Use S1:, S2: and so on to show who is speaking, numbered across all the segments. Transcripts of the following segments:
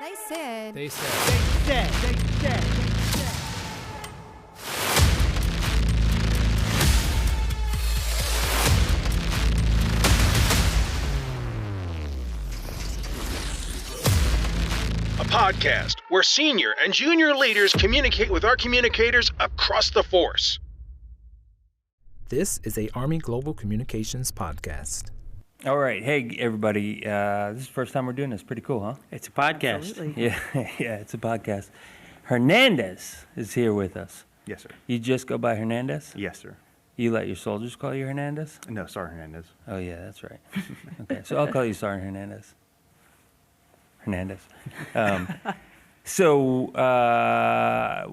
S1: They said.
S2: They said.
S3: A podcast where senior and junior leaders communicate with our communicators across the force.
S2: This is a Army Global Communications podcast.
S4: All right. Hey, everybody. This is the first time we're doing this. Pretty cool, huh?
S5: It's a podcast.
S4: Absolutely. Yeah, it's a podcast. Hernandez is here with us.
S6: Yes, sir.
S4: You just go by Hernandez?
S6: Yes, sir.
S4: You let your soldiers call you Hernandez?
S6: No, Sergeant Hernandez.
S4: Oh, yeah, that's right. Okay, so I'll call you Sergeant Hernandez.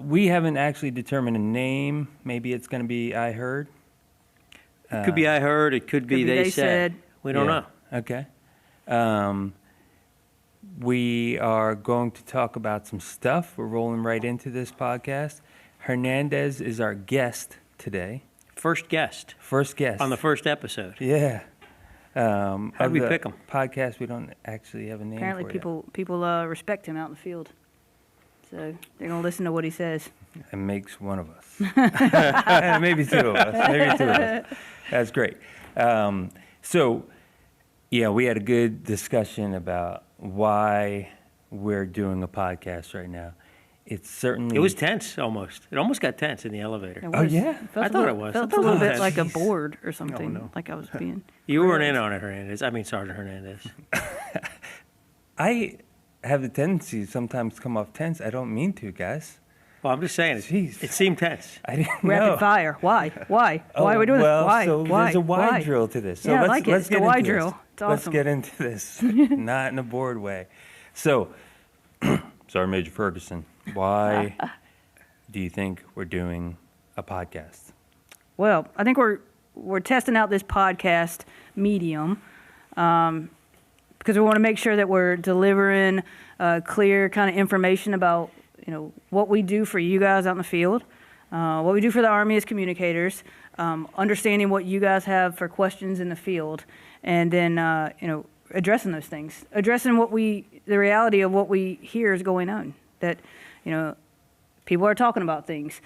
S4: We haven't actually determined a name. Maybe it's going to be I Heard.
S5: It could be I heard. It could be they said. We don't know.
S4: Okay. We are going to talk about some stuff. We're rolling right into this podcast. Hernandez is our guest today.
S5: First guest.
S4: First guest.
S5: On the first episode.
S4: Yeah.
S5: How did we pick him?
S4: Podcast, we don't actually have a name
S7: Apparently
S4: for
S7: people respect him out in the field. So they're going to listen to what he says.
S4: It makes one of us. Maybe two of us. That's great. We had a good discussion about why we're doing a podcast right now. It
S5: was tense almost. It almost got tense in the elevator.
S4: Oh, yeah?
S5: I thought it was.
S7: Felt a little bit like a board or something.
S6: No.
S7: Like I was being.
S5: You weren't in on it, Hernandez. I mean, Sergeant Hernandez.
S4: I have the tendency to sometimes come off tense. I don't mean to, guys.
S5: Well, I'm just saying, it seemed tense.
S4: I didn't know.
S7: Rapid fire. Why? Why are we doing this? Why?
S4: There's a why drill to this. So
S7: yeah,
S4: let's,
S7: I like it.
S4: let's
S7: It's
S4: get
S7: the why
S4: into
S7: drill.
S4: this.
S7: It's awesome.
S4: Let's get into this. Not in a bored way. So, Sergeant Major Ferguson, why do you think we're doing a podcast?
S7: Well, I think we're testing out this podcast medium because we want to make sure that we're delivering clear kind of information about what we do for you guys out in the field, what we do for the Army as communicators, understanding what you guys have for questions in the field, and then addressing those things, addressing the reality of what we hear is going on. That people are talking about things,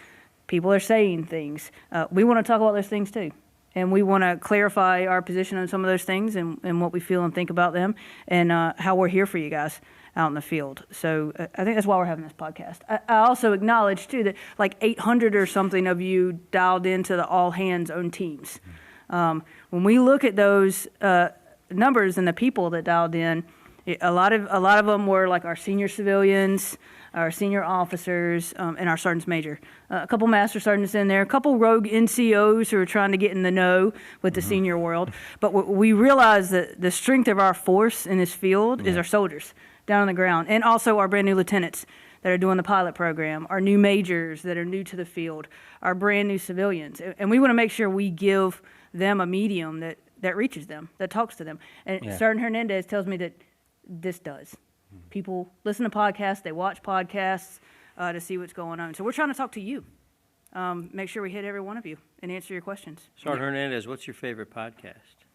S7: people are saying things. We want to talk about those things too. And we want to clarify our position on some of those things and what we feel and think about them and how we're here for you guys out in the field. So I think that's why we're having this podcast. I also acknowledge, too, that like 800 or something of you dialed into the all-hands-on teams. When we look at those numbers and the people that dialed in, a lot of them were like our senior civilians, our senior officers, and our sergeants major. A couple master sergeants in there, a couple rogue NCOs who are trying to get in the know with the senior world. But we realize that the strength of our force in this field is our soldiers down on the ground, and also our brand new lieutenants that are doing the pilot program, our new majors that are new to the field, our brand new civilians. And we want to make sure we give them a medium that reaches them, that talks to them. And Sergeant Hernandez tells me that this does. People listen to podcasts, they watch podcasts to see what's going on. So we're trying to talk to you. Make sure we hit every one of you and answer your questions.
S5: Sergeant Hernandez, what's your favorite podcast?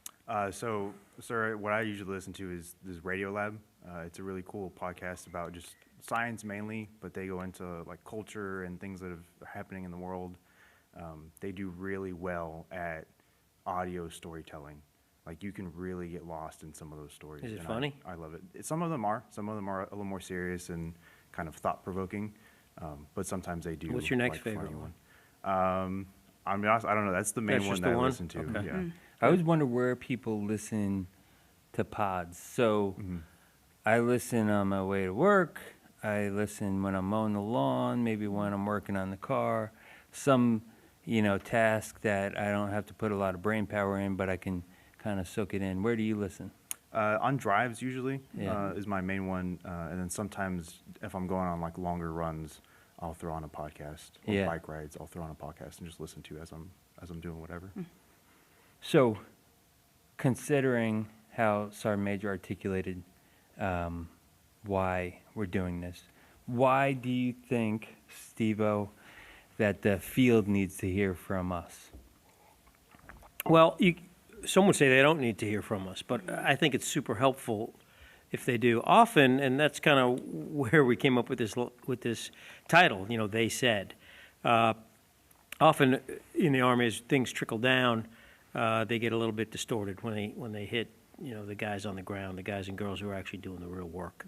S6: Sir, what I usually listen to is this Radio Lab. It's a really cool podcast about just science mainly, but they go into like culture and things that are happening in the world. They do really well at audio storytelling. Like you can really get lost in some of those stories.
S5: Is it funny?
S6: I love it. Some of them are. Some of them are a little more serious and kind of thought-provoking, but sometimes they do.
S5: What's your next favorite one?
S6: I mean, I don't know. That's the main one that I listen to.
S5: Okay.
S6: Yeah.
S4: I always wonder where people listen to pods. So I listen on my way to work. I listen when I'm mowing the lawn, maybe when I'm working on the car. Some, task that I don't have to put a lot of brain power in, but I can kind of soak it in. Where do you listen?
S6: On drives usually
S4: Yeah.
S6: is my main one, and then sometimes if I'm going on like longer runs, I'll throw on a podcast. Or
S4: Yeah.
S6: bike rides, I'll throw on a podcast and just listen to as I'm doing whatever.
S4: So, considering how Sergeant Major articulated why we're doing this, why do you think, Steve-O, that the field needs to hear from us?
S5: Well, some would say they don't need to hear from us, but I think it's super helpful if they do. Often, and that's kind of where we came up with this title, they said. Often in the Army, as things trickle down, they get a little bit distorted when they hit, the guys on the ground, the guys and girls who are actually doing the real work.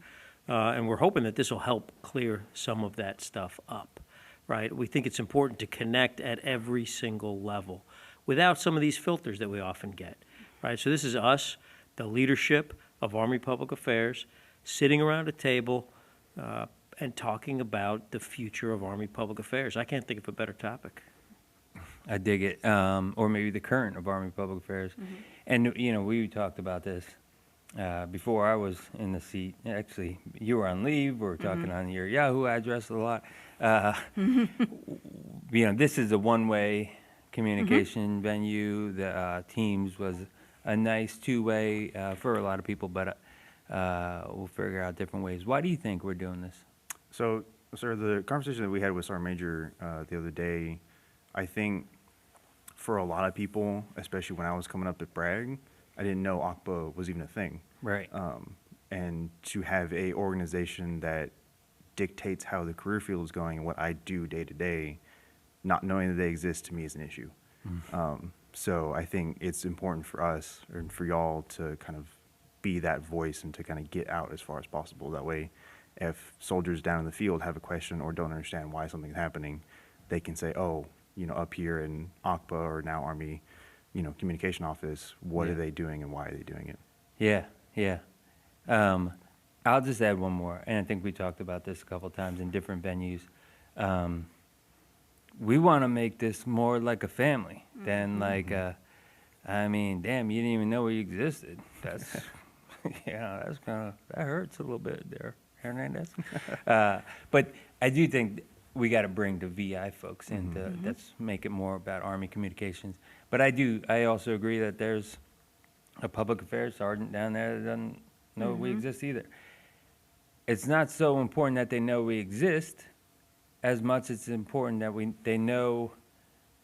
S5: And we're hoping that this will help clear some of that stuff up, right? We think it's important to connect at every single level without some of these filters that we often get, right? So this is us, the leadership of Army Public Affairs, sitting around a table and talking about the future of Army Public Affairs. I can't think of a better topic.
S4: I dig it. Or maybe the current of Army Public Affairs. And, we talked about this before I was in the seat. Actually, you were on leave. We were talking on your Yahoo address a lot. This is a one-way communication venue. The Teams was a nice two-way for a lot of people, but we'll figure out different ways. Why do you think we're doing this?
S6: So, sir, the conversation that we had with Sergeant Major the other day, I think for a lot of people, especially when I was coming up at Bragg, I didn't know ACPA was even a thing.
S4: Right.
S6: And to have a organization that dictates how the career field is going and what I do day to day, not knowing that they exist to me is an issue. So I think it's important for us and for y'all to kind of be that voice and to kind of get out as far as possible. That way, if soldiers down in the field have a question or don't understand why something's happening, they can say, oh, up here in ACPA or now Army, communication office, what are they doing and why are they doing it?
S4: Yeah. I'll just add one more, and I think we talked about this a couple of times in different venues. We want to make this more like a family than like damn, you didn't even know we existed. That's, that's that hurts a little bit there, Hernandez. But I do think we got to bring the VI folks in to let's make it more about Army communications. But I also agree that there's a public affairs sergeant down there that doesn't know we exist either. It's not so important that they know we exist as much as it's important that they know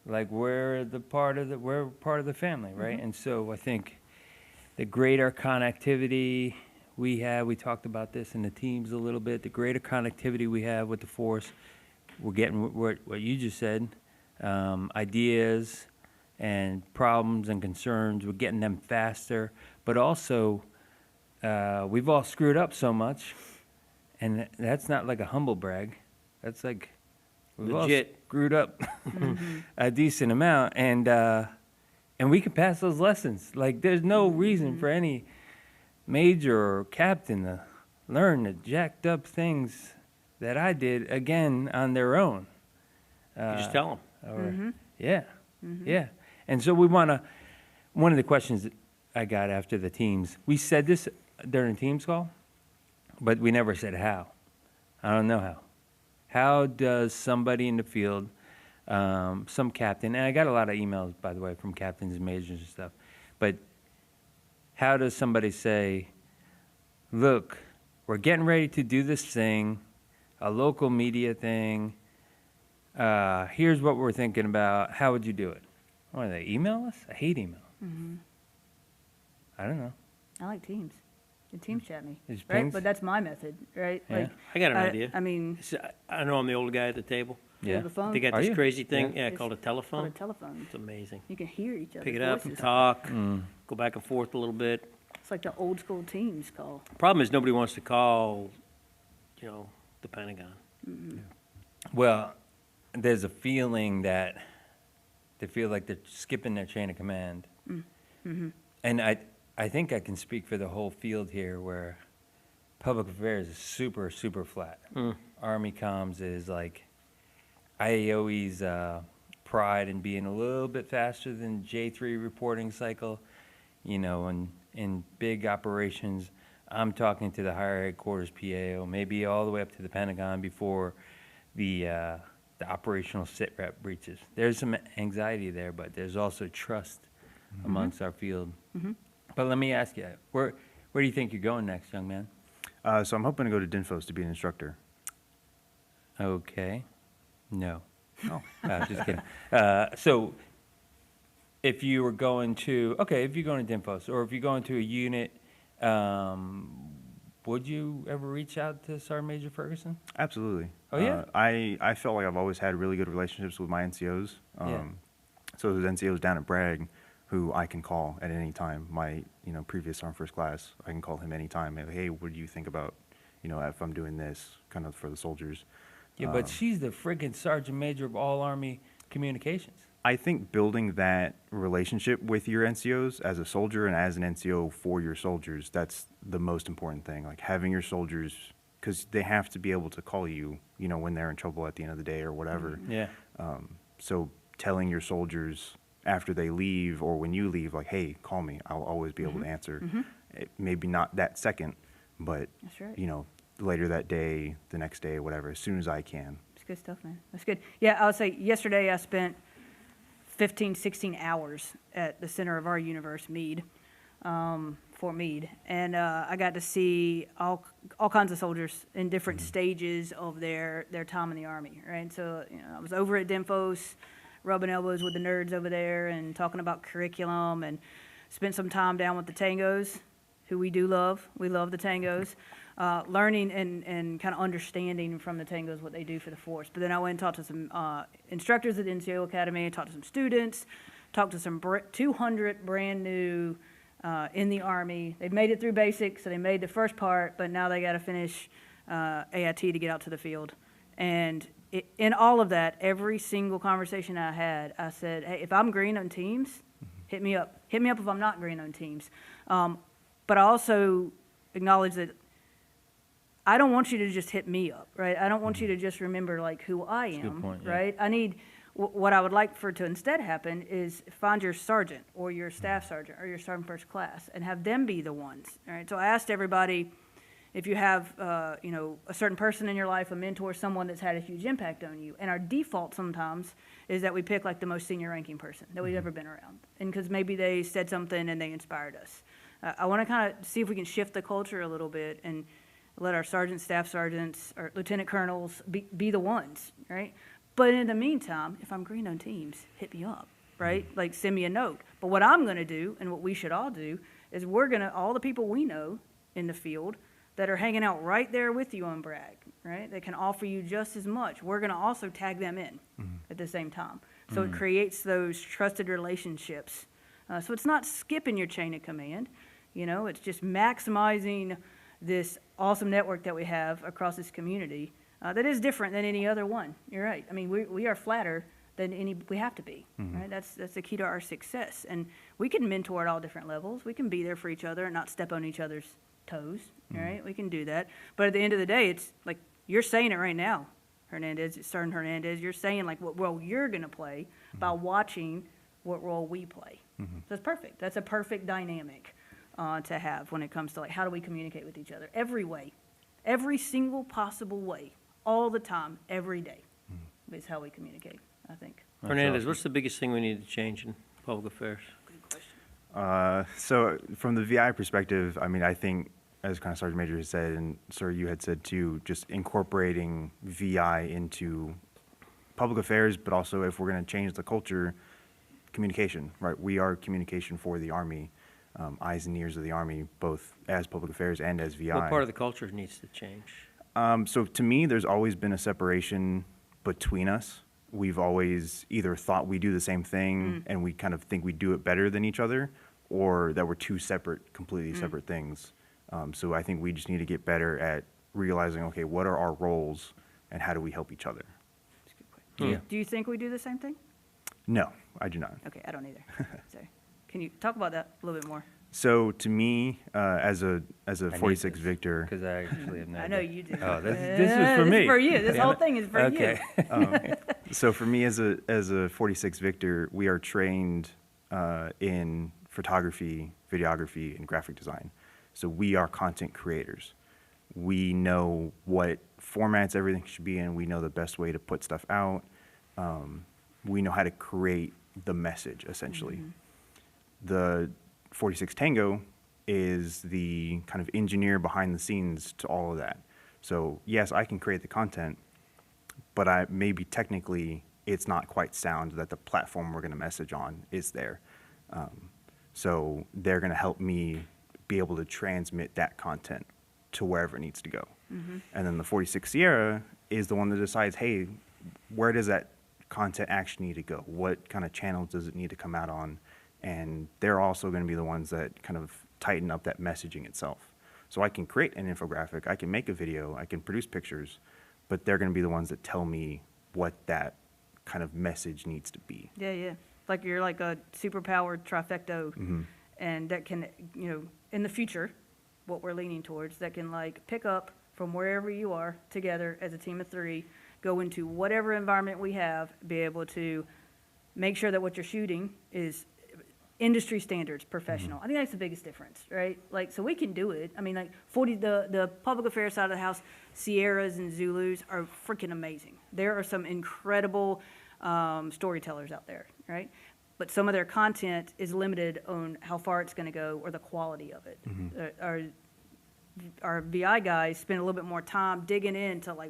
S4: like we're part of the family, right? And so I think the greater connectivity we have, we talked about this in the teams a little bit, the greater connectivity we have with the force, we're getting what you just said, ideas and problems and concerns, we're getting them faster, but also we've all screwed up so much, and that's not like a humble brag. That's like we've
S5: legit
S4: all screwed up a decent amount, and we can pass those lessons. Like there's no reason for any major or captain to learn the jacked up things that I did again on their own.
S5: You just tell them.
S4: Yeah. And so we want to, one of the questions that I got after the teams, we said this during the teams call, but we never said how. I don't know how. How does somebody in the field, some captain, and I got a lot of emails, by the way, from captains and majors and stuff, but how does somebody say, look, we're getting ready to do this thing, a local media thing, here's what we're thinking about, how would you do it? Why, do they email us? I hate email. I don't know.
S7: I like Teams. The Teams chat me,
S4: Just
S7: right?
S4: pings?
S7: But that's my method, right?
S4: Yeah.
S7: Like,
S5: I got an idea.
S7: I mean,
S5: I know I'm the old guy at the table.
S4: Yeah.
S7: the phone.
S5: They got
S4: Are
S5: this
S4: you?
S5: crazy thing,
S4: Yeah.
S5: called a
S7: Called
S5: telephone.
S7: a telephone.
S5: It's amazing.
S7: You can hear each other.
S5: Pick it up and
S7: voices.
S5: talk, go back and forth a little bit.
S7: It's like the old school Teams call.
S5: Problem is nobody wants to call, the Pentagon.
S4: Well, there's a feeling that they feel like they're skipping their chain of command. And I think I can speak for the whole field here where public affairs is super, super flat. Army comms is like IAOE's pride in being a little bit faster than J3 reporting cycle. And in big operations, I'm talking to the higher headquarters PAO, maybe all the way up to the Pentagon before the operational sit-rep reaches. There's some anxiety there, but there's also trust amongst our field. But let me ask you, where do you think you're going next, young man?
S6: So I'm hoping to go to DINFOS to be an instructor.
S4: Okay. No.
S6: Oh.
S4: Just kidding. So if you were going to, if you're going to DINFOS, or if you're going to a unit, would you ever reach out to Sergeant Major Ferguson?
S6: Absolutely.
S4: Oh, yeah?
S6: I felt like I've always had really good relationships with my NCOs.
S4: Yeah.
S6: So there's NCOs down at Bragg who I can call at any time. My, previous Sergeant First Class, I can call him anytime. And, hey, what do you think about, if I'm doing this kind of for the soldiers?
S4: Yeah, but she's the friggin' Sergeant Major of all Army communications.
S6: I think building that relationship with your NCOs as a soldier and as an NCO for your soldiers, that's the most important thing. Like having your soldiers, because they have to be able to call you, when they're in trouble at the end of the day or whatever.
S4: Yeah.
S6: So telling your soldiers after they leave or when you leave, like, hey, call me. I'll always be able to answer. Maybe not that second, but,
S7: That's right.
S6: Later that day, the next day, whatever, as soon as I can.
S7: It's good stuff, man. That's good. Yeah, I would say yesterday I spent 15, 16 hours at the center of our universe, Meade, Fort Meade, and I got to see all kinds of soldiers in different stages of their time in the Army, right? So I was over at Denfos, rubbing elbows with the nerds over there and talking about curriculum, and spent some time down with the Tangos, who we do love. We love the Tangos. Learning and kind of understanding from the Tangos what they do for the force. But then I went and talked to some instructors at the NCO Academy, talked to some students, talked to some 200 brand new in the Army. They've made it through basic, so they made the first part, but now they got to finish AIT to get out to the field. And in all of that, every single conversation I had, I said, hey, if I'm green on teams, hit me up. Hit me up if I'm not green on teams. But I also acknowledge that I don't want you to just hit me up, right? I don't want you to just remember like who I am,
S4: That's a good point, yeah.
S7: right? I need what I would like for to instead happen is find your sergeant or your staff sergeant or your sergeant first class and have them be the ones, all right? So I asked everybody if you have, a certain person in your life, a mentor, someone that's had a huge impact on you. And our default sometimes is that we pick like the most senior ranking person that we've ever been around, and because maybe they said something and they inspired us. I want to kind of see if we can shift the culture a little bit and let our sergeants, staff sergeants, or lieutenant colonels be the ones, right? But in the meantime, if I'm green on teams, hit me up, right? Like send me a note. But what I'm going to do, and what we should all do, is all the people we know in the field that are hanging out right there with you on Bragg, right? That can offer you just as much. We're going to also tag them in at the same time. So it creates those trusted relationships. So it's not skipping your chain of command, it's just maximizing this awesome network that we have across this community that is different than any other one. You're right. I mean, we are flatter than we have to be, right? That's the key to our success. And we can mentor at all different levels. We can be there for each other and not step on each other's toes, right? We can do that. But at the end of the day, it's like you're saying it right now, Sergeant Hernandez. You're saying like what role you're going to play by watching what role we play. So it's perfect. That's a perfect dynamic to have when it comes to like how do we communicate with each other every way, every single possible way, all the time, every day is how we communicate, I think.
S5: Hernandez, what's the biggest thing we need to change in public affairs?
S7: Good question.
S6: So from the VI perspective, I mean, I think, as kind of Sergeant Major has said, and Sir, you had said too, just incorporating VI into public affairs, but also if we're going to change the culture, communication, right? We are communication for the Army, eyes and ears of the Army, both as public affairs and as VI.
S5: What part of the culture needs to change?
S6: So to me, there's always been a separation between us. We've always either thought we do the same thing and we kind of think we do it better than each other, or that we're two separate, completely separate things. So I think we just need to get better at realizing, okay, what are our roles and how do we help each other?
S7: That's a good question. Do you think we do the same thing?
S6: No, I do not.
S7: Okay, I don't either. So, can you talk about that a little bit more?
S6: So to me, as a 46 Victor,
S4: Because I actually have no
S7: I know
S4: idea.
S7: you do.
S4: Oh, this is for me.
S7: This is for you. This whole thing is for
S4: Okay.
S7: you.
S6: so for me as a 46 Victor, we are trained in photography, videography, and graphic design. So we are content creators. We know what formats everything should be in. We know the best way to put stuff out. We know how to create the message, essentially. The 46 Tango is the kind of engineer behind the scenes to all of that. So yes, I can create the content, but maybe technically it's not quite sound that the platform we're going to message on is there. So they're going to help me be able to transmit that content to wherever it needs to go. And then the 46 Sierra is the one that decides, hey, where does that content actually need to go? What kind of channels does it need to come out on? And they're also going to be the ones that kind of tighten up that messaging itself. So I can create an infographic, I can make a video, I can produce pictures, but they're going to be the ones that tell me what that kind of message needs to be.
S7: Yeah, yeah. Like you're like a superpowered trifecto, and that can, in the future, what we're leaning towards, that can like pick up from wherever you are together as a team of 3, go into whatever environment we have, be able to make sure that what you're shooting is industry standards, professional. I think that's the biggest difference, right? Like, so we can do it. I mean, like the public affairs side of the house, Sierras and Zulus are freaking amazing. There are some incredible storytellers out there, right? But some of their content is limited on how far it's going to go or the quality of it. Our VI guys spend a little bit more time digging into like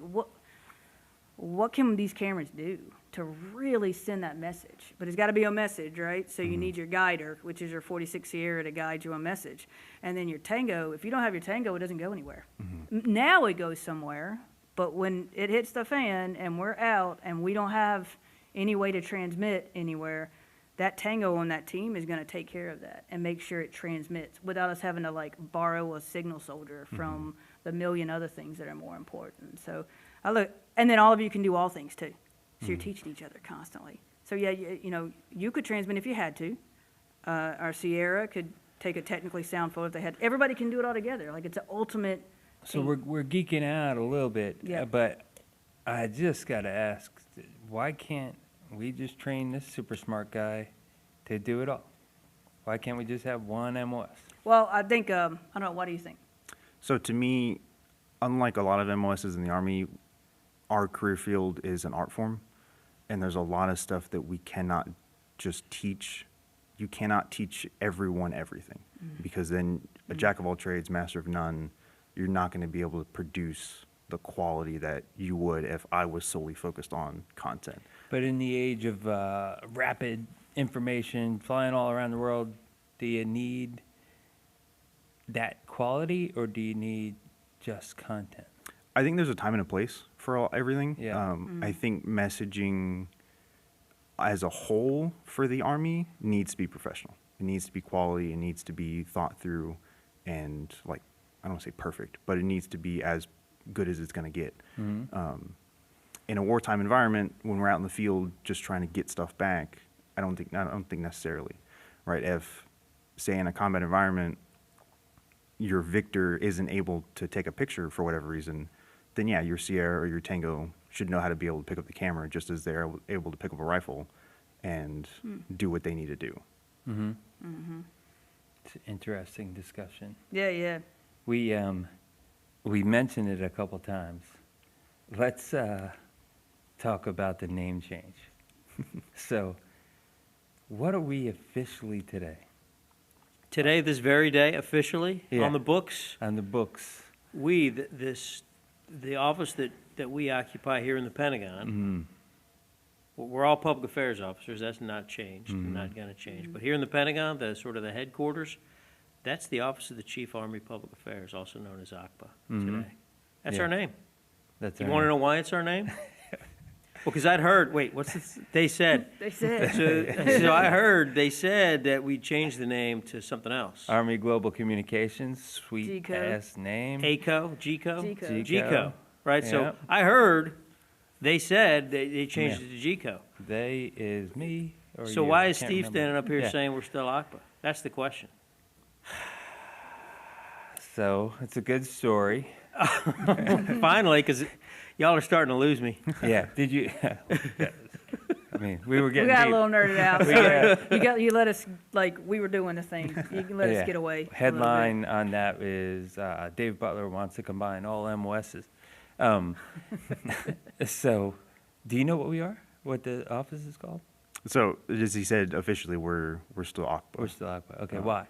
S7: what can these cameras do to really send that message? But it's got to be a message, right? So you need your guider, which is your 46 Sierra, to guide you a message. And then your Tango, if you don't have your Tango, it doesn't go anywhere. Now it goes somewhere, but when it hits the fan and we're out and we don't have any way to transmit anywhere, that Tango on that team is going to take care of that and make sure it transmits without us having to like borrow a signal soldier from the million other things that are more important. So I look, and then all of you can do all things too. So you're teaching each other constantly. So yeah, you could transmit if you had to. Our Sierra could take a technically sound photo if they had. Everybody can do it all together. Like it's an ultimate.
S4: So we're geeking out a little bit, but I just got to ask, why can't we just train this super smart guy to do it all? Why can't we just have one MOS?
S7: Well, I think, I don't know, what do you think?
S6: So to me, unlike a lot of MOSs in the Army, our career field is an art form, and there's a lot of stuff that we cannot just teach. You cannot teach everyone everything, because then a jack of all trades, master of none, you're not going to be able to produce the quality that you would if I was solely focused on content.
S4: But in the age of rapid information flying all around the world, do you need that quality or do you need just content?
S6: I think there's a time and a place for everything.
S4: Yeah.
S6: I think messaging as a whole for the Army needs to be professional. It needs to be quality. It needs to be thought through and, like, I don't want to say perfect, but it needs to be as good as it's going to get. In a wartime environment, when we're out in the field just trying to get stuff back, I don't think necessarily, right? If, say, in a combat environment, your victor isn't able to take a picture for whatever reason, then yeah, your Sierra or your Tango should know how to be able to pick up the camera just as they're able to pick up a rifle and do what they need to do.
S4: It's an interesting discussion.
S7: Yeah, yeah.
S4: We mentioned it a couple times. Let's talk about the name change. So, what are we officially today?
S5: Today, this very day, officially,
S4: Yeah.
S5: on the books,
S4: On the books.
S5: the office that we occupy here in the Pentagon, we're all public affairs officers. That's not changed, not going to change. But here in the Pentagon, the sort of the headquarters, that's the Office of the Chief Army Public Affairs, also known as OCPA today. That's
S4: Yeah.
S5: our name.
S4: That's
S5: You
S4: our
S5: want to
S4: name.
S5: know why it's our name? Well, because I'd heard, wait, what's this? They said.
S7: They said.
S5: So I heard they said that we changed the name to something else.
S4: Army Global Communications, sweet
S7: G-code.
S4: ass name.
S5: ACO, GCO?
S7: G-code.
S5: GCO, right? So
S4: Yep.
S5: I heard they said they changed it to GCO.
S4: They is me. Or
S5: So
S4: you.
S5: why
S4: I
S5: is
S4: can't
S5: Steve
S4: remember.
S5: standing up here
S4: Yeah.
S5: saying we're still OCPA? That's the question.
S4: So it's a good story.
S5: Finally, because y'all are starting to lose me.
S4: Yeah. Did you? I mean, we were
S7: We
S4: getting
S7: got a
S4: deep.
S7: little nerded out. Sorry. You let us, like, we were doing the thing. You can let
S4: Yeah.
S7: us get away. a little bit.
S4: Headline on that is Dave Butler wants to combine all MOSs. So, do you know what we are? What the office is called?
S6: So, as he said, officially, we're still OCPA.
S4: We're still ACPA. Okay, why?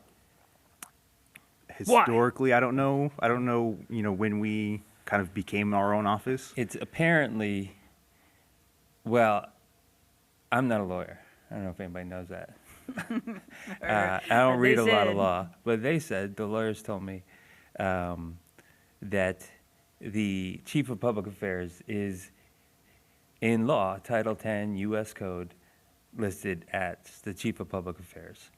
S6: Historically, I don't know, when we kind of became our own office.
S4: It's apparently, well, I'm not a lawyer. I don't know if anybody knows that. I don't
S7: But
S4: read
S7: they
S4: a lot of
S7: said.
S4: law, but they said, the lawyers told me, that the Chief of Public Affairs is, in law, Title 10 U.S. Code, listed as the Chief of Public Affairs,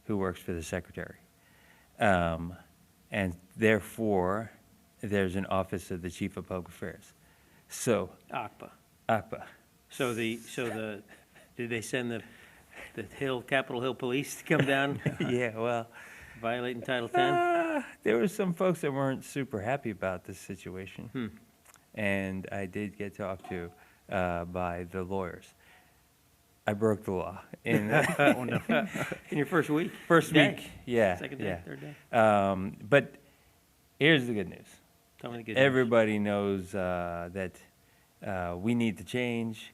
S4: who works for the Secretary. And therefore, there's an Office of the Chief of Public Affairs. So,
S5: ACPA. So did they send the Capitol Hill Police to come down
S4: yeah, well,
S5: violating Title 10?
S4: there were some folks that weren't super happy about this situation. And I did get talked to by the lawyers. I broke the law in
S5: In your first week?
S4: first
S5: Day?
S4: week. Yeah,
S5: Second day,
S4: yeah.
S5: third day?
S4: But here's the good news.
S5: Tell me the good news.
S4: Everybody knows that we need to change.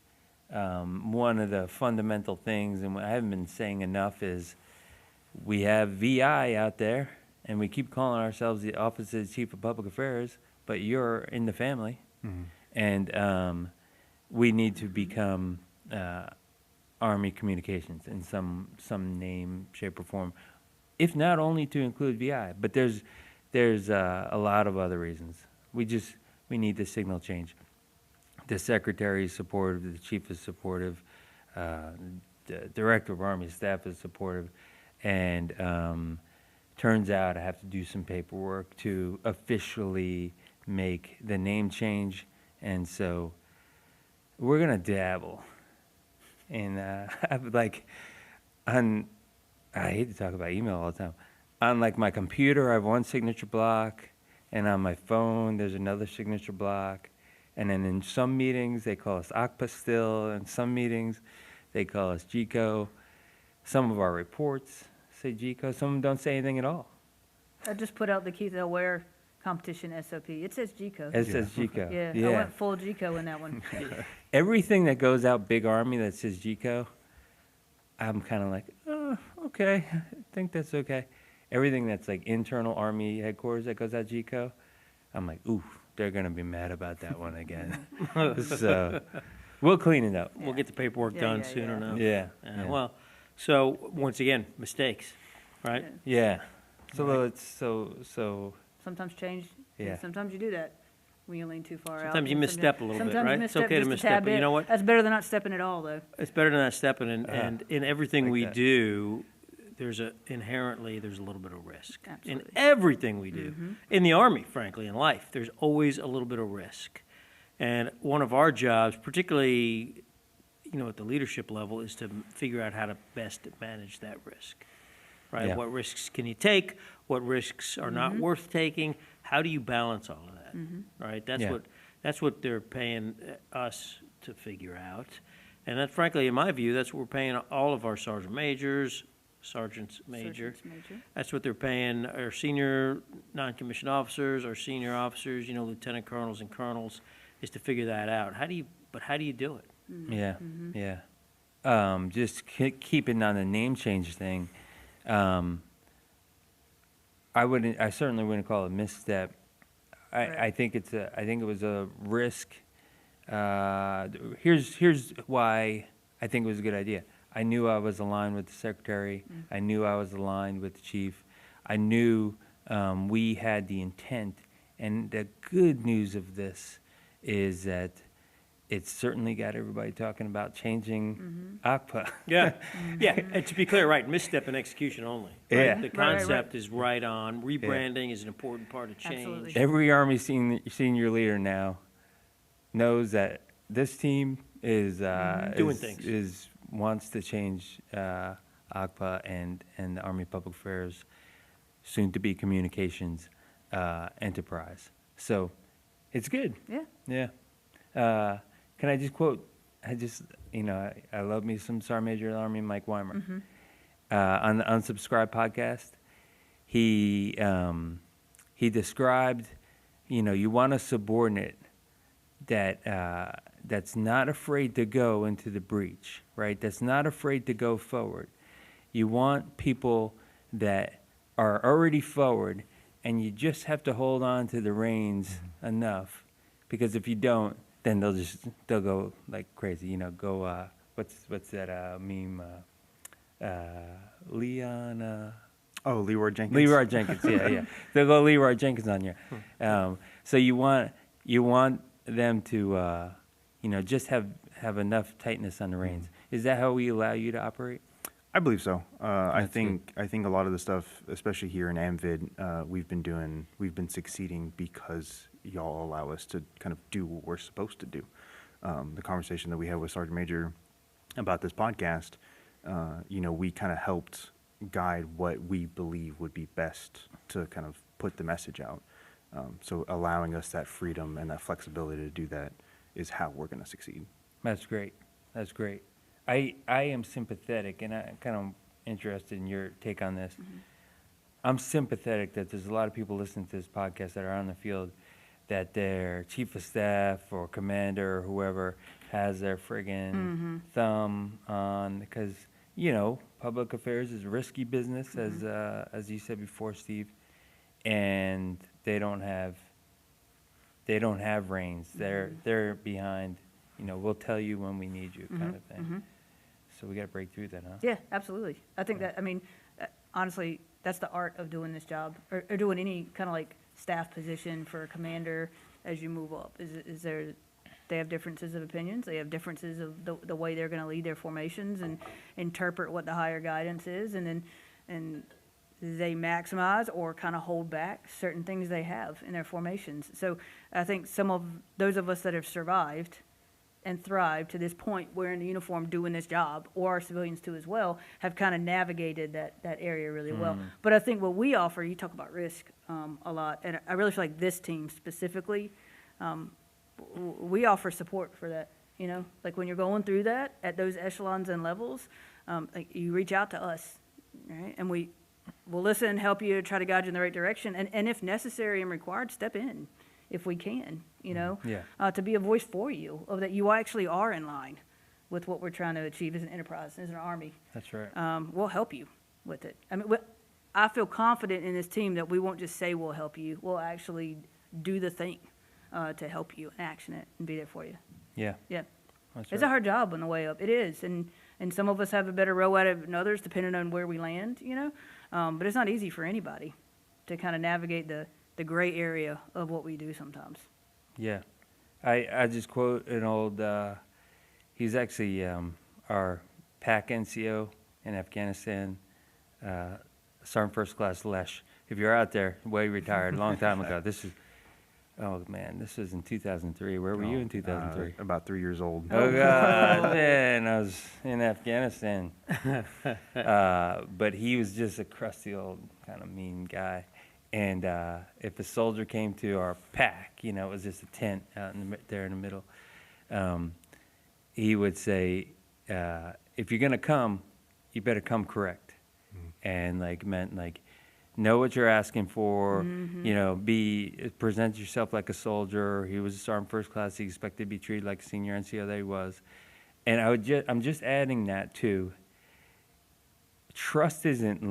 S4: One of the fundamental things, and I haven't been saying enough, is we have VI out there, and we keep calling ourselves the Office of the Chief of Public Affairs, but you're in the family. And we need to become Army Communications in some name, shape, or form, if not only to include VI, but there's a lot of other reasons. We need the signal change. The Secretary is supportive, the Chief is supportive, the Director of Army Staff is supportive, and turns out I have to do some paperwork to officially make the name change, and so we're gonna dabble. And like I hate to talk about email all the time. On like my computer, I have one signature block, and on my phone, there's another signature block. And then in some meetings, they call us ACPA still. In some meetings, they call us GCO. Some of our reports say GCO. Some of them don't say anything at all.
S7: I just put out the Keith L. Ware competition SOP. It says GCO.
S4: It says GCO.
S7: Yeah, I went full GCO in that one.
S4: Everything that goes out Big Army that says GCO, I'm kind of like, oh, okay. I think that's okay. Everything that's like internal Army headquarters that goes out GCO, I'm like, ooh, they're going to be mad about that one again. So we'll clean it up.
S5: We'll get the paperwork done soon enough.
S4: Yeah.
S5: Well, so once again, mistakes, right?
S4: Yeah. So it's so.
S7: Sometimes change.
S4: Yeah.
S7: Sometimes you do that when you lean too far out.
S5: Sometimes you misstep a little bit,
S7: Sometimes
S5: right?
S7: you
S5: It's
S7: misstep
S5: okay to
S7: just a
S5: misstep,
S7: tad
S5: but you
S7: bit.
S5: know what?
S7: That's better than not stepping at all, though.
S5: It's better than not stepping, and in everything
S4: like
S5: we
S4: that.
S5: do, there's a little bit of risk. In
S7: Absolutely.
S5: everything we do. In the Army, frankly, in life, there's always a little bit of risk. And one of our jobs, particularly, at the leadership level, is to figure out how to best manage that risk, right?
S4: Yeah.
S5: What risks can you take? What risks are not worth taking? How do you balance all of that, right? That's what they're paying us to figure out. And that, frankly, in my view, that's what we're paying all of our sergeant majors, sergeants major. That's what they're paying our senior non-commissioned officers, our senior officers, lieutenant colonels and colonels, is to figure that out. How do you do it?
S4: Yeah, yeah. Just keeping on the name change thing. I certainly wouldn't call it a misstep. I think it was a risk. Here's why I think it was a good idea. I knew I was aligned with the Secretary. I knew I was aligned with the Chief. I knew we had the intent. And the good news of this is that it's certainly got everybody talking about changing ACPA.
S5: Yeah, yeah. And to be clear, right, misstep and execution only. Right?
S4: Yeah.
S5: The
S7: Right.
S5: concept is right on. Rebranding is an important part of change.
S7: Absolutely.
S4: Every Army senior leader now knows that this team is
S5: Doing things.
S4: wants to change ACPA and the Army Public Affairs, soon to be communications enterprise. So it's good.
S7: Yeah.
S4: Yeah. Can I just quote? I love me some Sergeant Major of the Army Mike Weimer. On the Unsubscribed podcast, he described, you want a subordinate that's not afraid to go into the breach, right? That's not afraid to go forward. You want people that are already forward, and you just have to hold on to the reins enough, because if you don't, then they'll go like crazy. What's that meme? Leon.
S6: Oh, Leroy Jenkins.
S4: Leroy Jenkins, yeah. They'll go Leroy Jenkins on you. So you want them to, just have enough tightness on the reins. Is that how we allow you to operate?
S6: I believe so. I think a lot of the stuff, especially here in AmVid, we've been succeeding because y'all allow us to kind of do what we're supposed to do. The conversation that we had with Sergeant Major about this podcast, we kind of helped guide what we believe would be best to kind of put the message out. So allowing us that freedom and that flexibility to do that is how we're going to succeed.
S4: That's great. That's great. I am sympathetic, and I'm kind of interested in your take on this. Mm-hmm. I'm sympathetic that there's a lot of people listening to this podcast that are on the field that their chief of staff or commander or whoever has their friggin' thumb on, because, public affairs is risky business, as you said before, Steve, and they don't have reins. They're behind, we'll tell you when we need you kind of thing. So we got to break through that, huh?
S7: Yeah, absolutely. I think that, honestly, that's the art of doing this job, or doing any kind of like staff position for a commander as you move up. They have differences of opinions. They have differences of the way they're going to lead their formations and interpret what the higher guidance is, and they maximize or kind of hold back certain things they have in their formations. So I think some of those of us that have survived and thrived to this point wearing the uniform doing this job, or our civilians too as well, have kind of navigated that area really well. But I think what we offer, you talk about risk a lot, and I really feel like this team specifically, we offer support for that. Like when you're going through that at those echelons and levels, like you reach out to us, right? And we'll listen, help you, try to guide you in the right direction, and if necessary and required, step in if we can, to be a voice for you, of that you actually are in line with what we're trying to achieve as an enterprise, as an Army.
S4: That's right.
S7: We'll help you with it. I feel confident in this team that we won't just say we'll help you. We'll actually do the thing to help you and action it and be there for you.
S4: Yeah.
S7: Yeah.
S4: That's
S7: It's
S4: right.
S7: a hard job on the way up. It is. And some of us have a better row at it than others, depending on where we land, But it's not easy for anybody to kind of navigate the gray area of what we do sometimes.
S4: Yeah. I just quote an old, he's actually our PAC NCO in Afghanistan, Sergeant First Class Lesh. If you're out there, way retired, a long time ago. This was in 2003. Where were you in 2003?
S6: About 3 years old.
S4: Oh, God, man, I was in Afghanistan. But he was just a crusty old kind of mean guy. And if a soldier came to our pack, it was just a tent out there in the middle, he would say, if you're going to come, you better come correct. And meant know what you're asking for, present yourself like a soldier. He was a sergeant first class. He expected to be treated like a senior NCO that he was. And I'm just adding that too. Trust isn't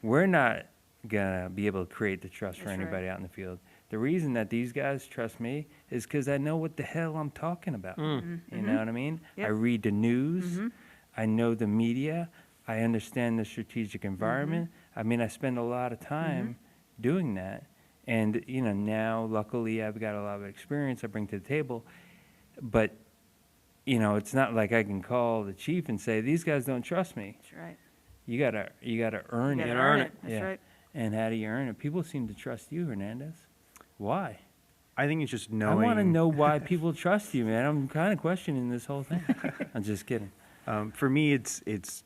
S4: we're not going to be able to create the trust for anybody out in the field. The reason that these guys trust me is because I know what the hell I'm talking about. You know what I mean? Yep. I read the news. I know the media. I understand the strategic environment. I spend a lot of time doing that. And, now, luckily, I've got a lot of experience I bring to the table. But, it's not like I can call the chief and say, these guys don't trust me.
S7: That's right.
S4: You gotta earn it.
S7: You gotta earn it. That's right.
S4: And how do you earn it? People seem to trust you, Hernandez. Why?
S6: I think it's just knowing.
S4: I want to know why people trust you, man. I'm kind of questioning this whole thing. I'm just kidding.
S6: For me, it's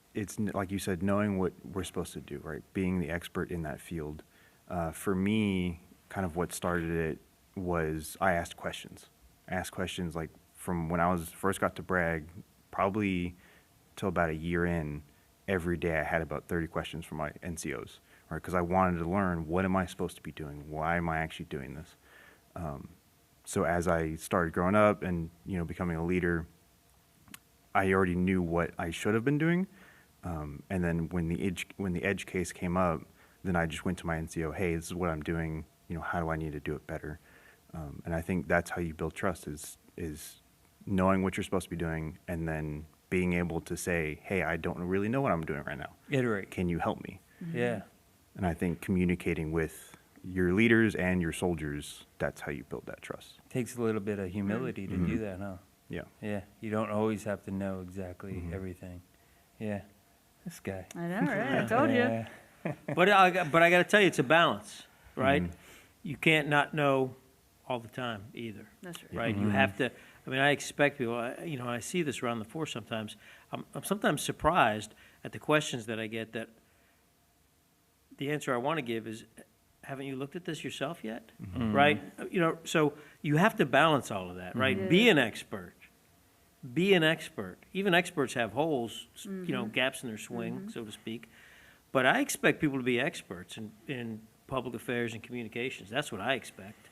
S6: like you said, knowing what we're supposed to do, right? Being the expert in that field. For me, kind of what started it was I asked questions. I asked questions from when I first got to Bragg, probably till about a year in. Every day I had about 30 questions from my NCOs, right? Because I wanted to learn, what am I supposed to be doing? Why am I actually doing this? So as I started growing up and becoming a leader, I already knew what I should have been doing. And then when the edge case came up, then I just went to my NCO, hey, this is what I'm doing. How do I need to do it better? And I think that's how you build trust is knowing what you're supposed to be doing, and then being able to say, hey, I don't really know what I'm doing right now.
S4: Iterate.
S6: Can you help me?
S4: Yeah.
S6: And I think communicating with your leaders and your soldiers, that's how you build that trust.
S4: Takes a little bit of humility to do that, huh?
S6: Yeah.
S4: Yeah, you don't always have to know exactly everything. Yeah, this guy.
S7: I know, right? I told you.
S4: Yeah.
S5: But I got to tell you, it's a balance, right? You can't not know all the time either,
S7: That's right.
S5: right? You have to. I mean, I expect people. I see this around the force sometimes. I'm sometimes surprised at the questions that I get. That the answer I want to give is, haven't you looked at this yourself yet? Right? So you have to balance all of that, right? Be an expert. Be an expert. Even experts have holes, gaps in their swing, so to speak. But I expect people to be experts in public affairs and communications. That's what I expect.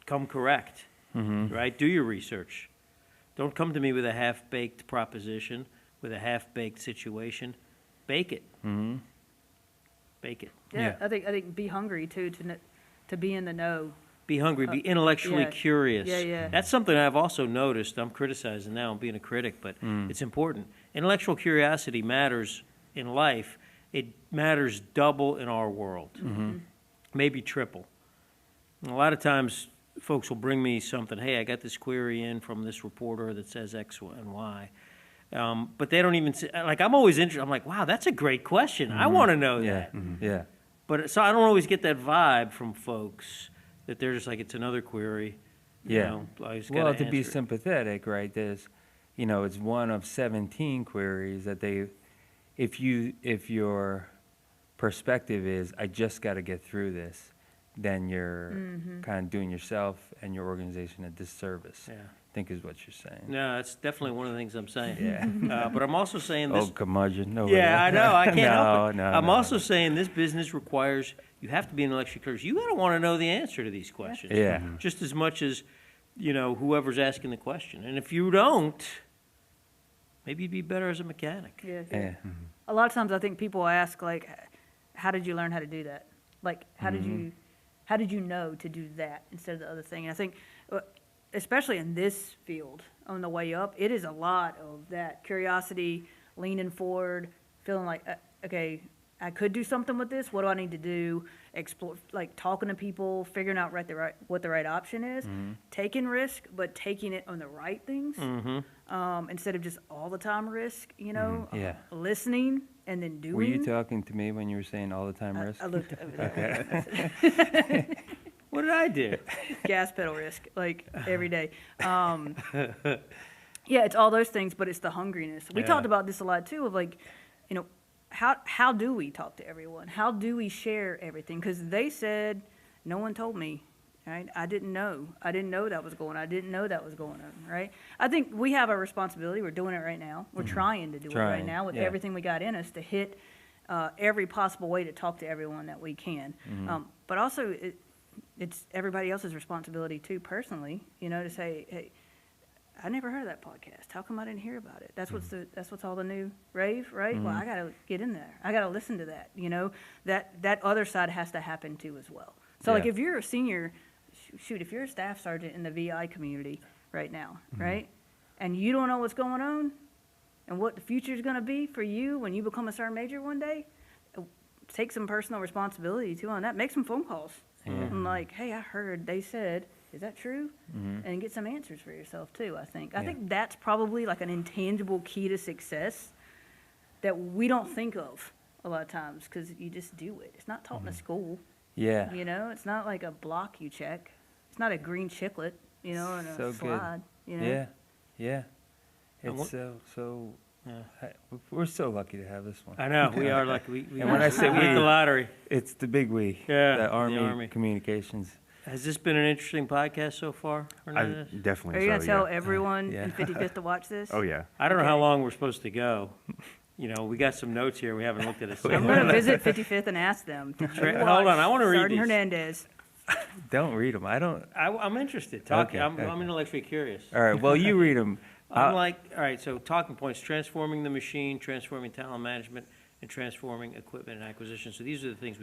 S5: Come correct, right? Do your research. Don't come to me with a half-baked proposition, with a half-baked situation. Bake it. Bake it.
S7: Yeah, I think be hungry too to be in the know.
S5: Be hungry. Be intellectually curious.
S7: Yeah.
S5: That's something I've also noticed. I'm criticizing now. I'm being a critic, but it's important. Intellectual curiosity matters in life. It matters double in our world, maybe triple. And a lot of times, folks will bring me something. Hey, I got this query in from this reporter that says X and Y. But they don't even say, like, I'm always interested. I'm like, wow, that's a great question. I want to know that.
S4: Yeah.
S5: But so I don't always get that vibe from folks that they're just like, it's another query.
S4: Yeah.
S5: I just
S4: Well,
S5: gotta
S4: to be
S5: answer it.
S4: sympathetic, right? There's, it's one of 17 queries that if your perspective is, I just got to get through this, then you're kind of doing yourself and your organization a disservice.
S5: Yeah.
S4: I think is what you're saying.
S5: No, that's definitely one of the things I'm saying.
S4: Yeah.
S5: But I'm also saying this.
S4: Oh, curmudgeon. No.
S5: Yeah, I know. I can't help it.
S4: No,
S5: I'm
S4: no,
S5: also
S4: no.
S5: saying this business requires you have to be intellectually curious. You got to want to know the answer to these questions.
S4: Yeah.
S5: Just as much as whoever's asking the question. And if you don't, maybe you'd be better as a mechanic.
S4: Yeah.
S7: A lot of times I think people ask, like, how did you learn how to do that? Like, how did you know to do that instead of the other thing? And I think, especially in this field, on the way up, it is a lot of that curiosity, leaning forward, feeling like, okay, I could do something with this. What do I need to do? Explore, like talking to people, figuring out what the right option is, taking risk, but taking it on the right things instead of just all the time risk.
S4: Yeah.
S7: Listening and then doing.
S4: Were you talking to me when you were saying all the time risk?
S7: I looked over there.
S5: What did I do?
S7: Gas pedal risk, like every day. Yeah, it's all those things, but it's the hungriness. We talked about this a lot too, of like, how do we talk to everyone? How do we share everything? Because they said, no one told me, right? I didn't know. I didn't know that was going on. I didn't know that was going on, right? I think we have a responsibility. We're doing it right now. We're trying to do it right now with everything we got in us to hit every possible way to talk to everyone that we can. But also, it's everybody else's responsibility too, personally, to say, hey, I never heard of that podcast. How come I didn't hear about it? That's what's all the new rave, right? Well, I got to get in there. I got to listen to that. That other side has to happen too as well. So like if you're a senior, if you're a staff sergeant in the VI community right now, right, and you don't know what's going on and what the future is going to be for you when you become a sergeant major one day, take some personal responsibility too on that. Make some phone calls. I'm like, hey, I heard they said, is that true? And get some answers for yourself too, I think. I think that's probably like an intangible key to success that we don't think of a lot of times because you just do it. It's not taught in a school.
S4: Yeah.
S7: It's not like a block you check. It's not a green chiclet, and a
S4: So
S7: slide.
S4: good. Yeah. It's we're so lucky to have this one.
S5: I know, we are lucky. We
S4: And when I say
S5: we hit
S4: we,
S5: the lottery.
S4: it's the big we.
S5: Yeah,
S4: The
S5: the
S4: Army,
S5: Army.
S4: Communications.
S5: Has this been an interesting podcast so far?
S6: I definitely
S7: Are you going to tell
S6: yeah.
S7: everyone
S4: Yeah.
S7: in 55th to watch this?
S6: Oh, yeah.
S5: I don't know how long we're supposed to go. We got some notes here. We haven't looked at it.
S7: I'm going to visit 55th and ask them.
S5: Hold on, I want to read
S7: Sergeant
S5: these.
S7: Hernandez.
S4: Don't read them. I don't.
S5: I'm interested. I'm
S4: Okay.
S5: intellectually curious.
S4: All right. Well, you read them.
S5: I'm like, all right, so talking points, transforming the machine, transforming talent management, and transforming equipment and acquisition. So these are the things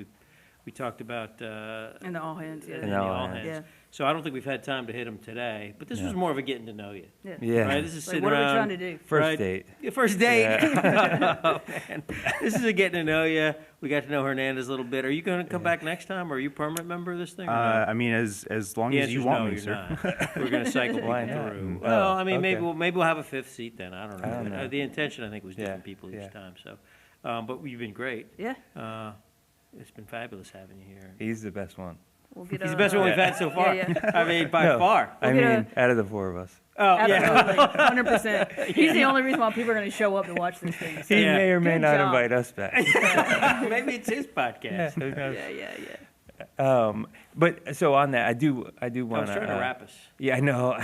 S5: We talked about
S7: And the all hands, yeah.
S5: and the all hands.
S7: Yeah.
S5: So I don't think we've had time to hit them today, but this was more of a getting to know you.
S7: Yeah.
S4: Yeah.
S5: Right? This is
S7: Like,
S5: sitting
S7: what are we
S5: around.
S7: trying to do?
S4: First
S5: Right.
S4: date.
S5: Yeah, first date.
S4: Yeah.
S5: Oh, man. This is a getting to know you. We got to know Hernandez a little bit. Are you going to come back next time? Or are you a permanent member of this thing? Or no?
S6: I mean, as long
S5: The
S6: as you
S5: answer's
S6: want
S5: no,
S6: me,
S5: you're
S6: sir.
S5: not. We're going to cycle people
S4: Why not?
S5: through.
S4: Oh,
S5: Well, I mean,
S4: okay.
S5: maybe we'll have a fifth seat then. I don't know.
S4: I don't know.
S5: The intention, I think, was
S4: Yeah,
S5: different people each
S4: yeah.
S5: time. So, but you've been great.
S7: Yeah.
S5: It's been fabulous having you here.
S4: He's the best one.
S7: We'll get
S5: He's the best one we've had so far.
S7: Yeah, yeah.
S5: I mean, by
S4: No,
S5: far.
S4: I
S7: get
S4: mean, out of the four of us.
S5: Oh, yeah.
S7: Absolutely, 100%. He's the only reason why people are going to show up to watch this thing. So.
S4: He
S5: Yeah.
S4: may or may
S7: Good
S4: not
S7: job.
S4: invite us back.
S5: Maybe it's his podcast.
S4: Who knows?
S7: Yeah.
S4: But so on that, I do
S5: I
S4: want
S5: was trying to wrap us.
S4: Yeah, I know.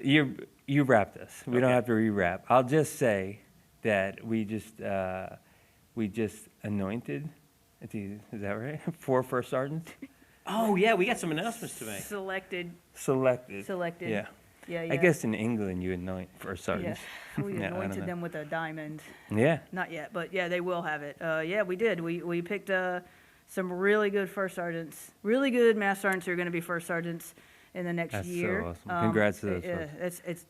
S4: You wrapped us. We don't
S5: Okay.
S4: have to rewrap. I'll just say that we just anointed. Is that right? 4 first sergeants
S5: Oh, yeah, we got some announcements to make.
S7: Selected.
S4: selected.
S7: Yeah. Yeah.
S4: I guess in England you anoint first
S7: Yeah.
S4: sergeants.
S7: We
S4: Yeah, I don't
S7: anointed
S4: know.
S7: them with a diamond.
S4: Yeah.
S7: Not yet, but yeah, they will have it. Yeah, we did. We picked some really good first sergeants, really good master sergeants who are going to be first sergeants in the next
S4: That's so
S7: year.
S4: awesome. Congrats to those
S7: Yeah,
S4: folks.
S7: it's.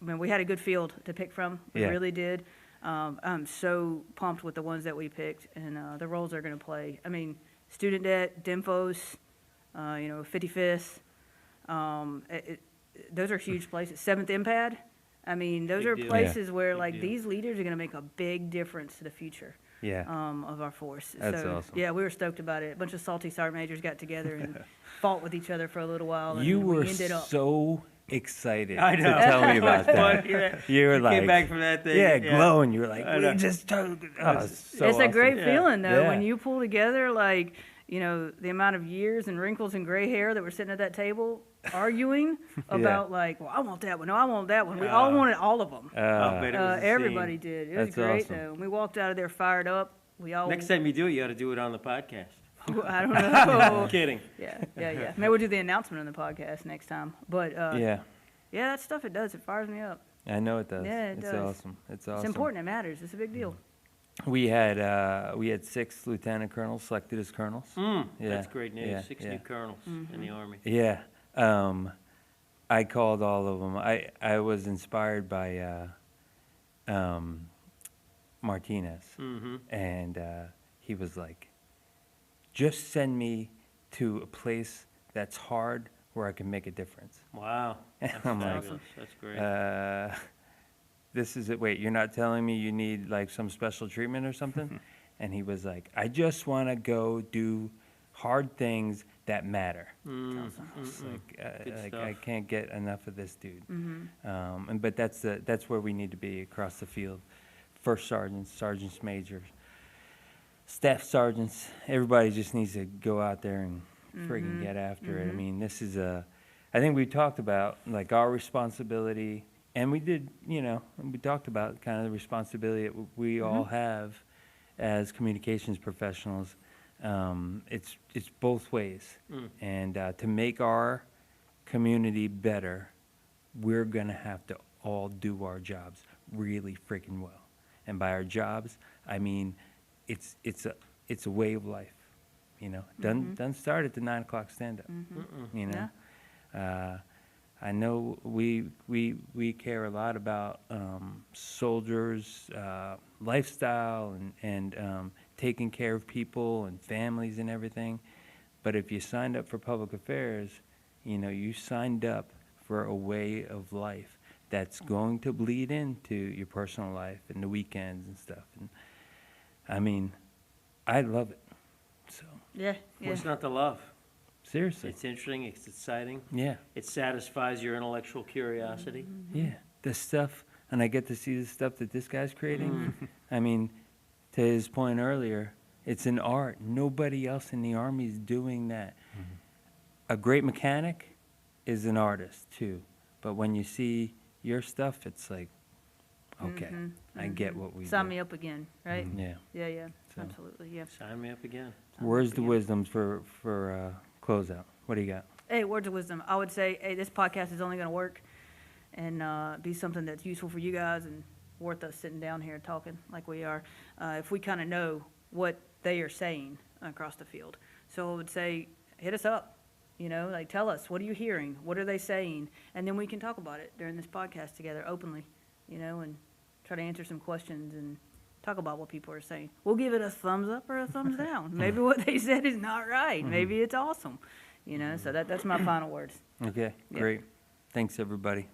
S7: I mean, we had a good field to pick from. We
S4: Yeah.
S7: really did. I'm so pumped with the ones that we picked and the roles they're going to play. I mean, student debt, DIMFOS, 55th. Those are huge places. 7th MPAD. I mean, those
S5: Big
S7: are
S5: deal.
S7: places where
S5: Big
S7: like
S5: deal.
S7: these leaders are going to make a big difference to the future
S4: Yeah.
S7: of our force.
S4: That's
S7: so,
S4: awesome.
S7: Yeah, we were stoked about it. A bunch of salty sergeant majors got together and fought with each other for a little while. And
S4: You
S7: we
S4: were
S7: ended up.
S4: so excited
S5: I
S4: to
S5: know.
S4: tell me about that.
S5: Yeah.
S4: You were like,
S5: Came back from that thing.
S4: yeah, glowing. You were like,
S5: I know.
S4: we just told. Oh, it's so
S7: It's a great
S5: Yeah.
S7: feeling though
S4: Yeah.
S7: when you pull together like the amount of years and wrinkles and gray hair that were sitting at that table arguing about like, well, I want that one. No, I want that one. We all wanted all of them.
S5: I'll bet it was a scene.
S7: Everybody did. It was
S4: That's
S7: great
S4: awesome.
S7: though. And we walked out of there fired up. We all.
S5: Next time you do it, you ought to do it on the podcast.
S7: I don't know.
S5: I'm kidding.
S7: Yeah. Maybe we'll do the announcement on the podcast next time. But
S4: Yeah,
S7: yeah, that stuff it does. It fires me up.
S4: I know it does.
S7: Yeah, it
S4: it's
S7: does.
S4: awesome. It's awesome.
S7: It's important. It matters. It's a big deal.
S4: We had 6 lieutenant colonels selected as colonels. Yeah,
S5: That's great news.
S4: yeah,
S5: 6
S4: yeah.
S5: new colonels in the Army.
S4: Yeah, I called all of them. I was inspired by Martinez,
S5: Mm-hmm.
S4: and he was like, "Just send me to a place that's hard where I can make a difference."
S5: Wow. That's
S4: I'm like,
S5: fabulous. That's great.
S4: This is it. Wait, you're not telling me you need like some special treatment or something? And he was like, I just want to go do hard things that matter. It's like,
S5: Good
S4: I
S5: stuff.
S4: can't get enough of this dude. But that's where we need to be across the field. First sergeants, sergeants majors, staff sergeants. Everybody just needs to go out there and friggin' get after it. I mean, this is I think we talked about like our responsibility, and we did, we talked about kind of the responsibility that we all have as communications professionals. It's both ways, and to make our community better, we're gonna have to all do our jobs really freaking well. And by our jobs, I mean it's a way of life. Doesn't start at the 9 o'clock stand up. I know we care a lot about soldiers' lifestyle and taking care of people and families and everything. But if you signed up for public affairs, you signed up for a way of life that's going to bleed into your personal life and the weekends and stuff. And I mean, I love it. So
S7: Yeah.
S5: What's not to love?
S4: seriously,
S5: It's interesting. It's exciting.
S4: yeah.
S5: It satisfies your intellectual curiosity.
S4: Yeah, the stuff, and I get to see the stuff that this guy's creating. I mean, to his point earlier, it's an art. Nobody else in the Army is doing that. A great mechanic is an artist, too. But when you see your stuff, it's like, okay, I get what we
S7: Sign
S4: do.
S7: me up again, right?
S4: Yeah.
S7: Yeah.
S4: So.
S7: Absolutely. Yeah.
S5: Sign me up again.
S4: Where's the wisdoms for closeout? What do you got?
S7: Hey, words of wisdom. I would say, hey, this podcast is only going to work and be something that's useful for you guys and worth us sitting down here talking like we are. If we kind of know what they are saying, across the field. So I would say, hit us up, like tell us, what are you hearing? What are they saying? And then we can talk about it during this podcast together openly, and try to answer some questions and talk about what people are saying. We'll give it a thumbs up or a thumbs down. Maybe what they said is not right. Maybe it's awesome, so that's my final words.
S4: Okay,
S7: Yeah.
S4: great. Thanks, everybody.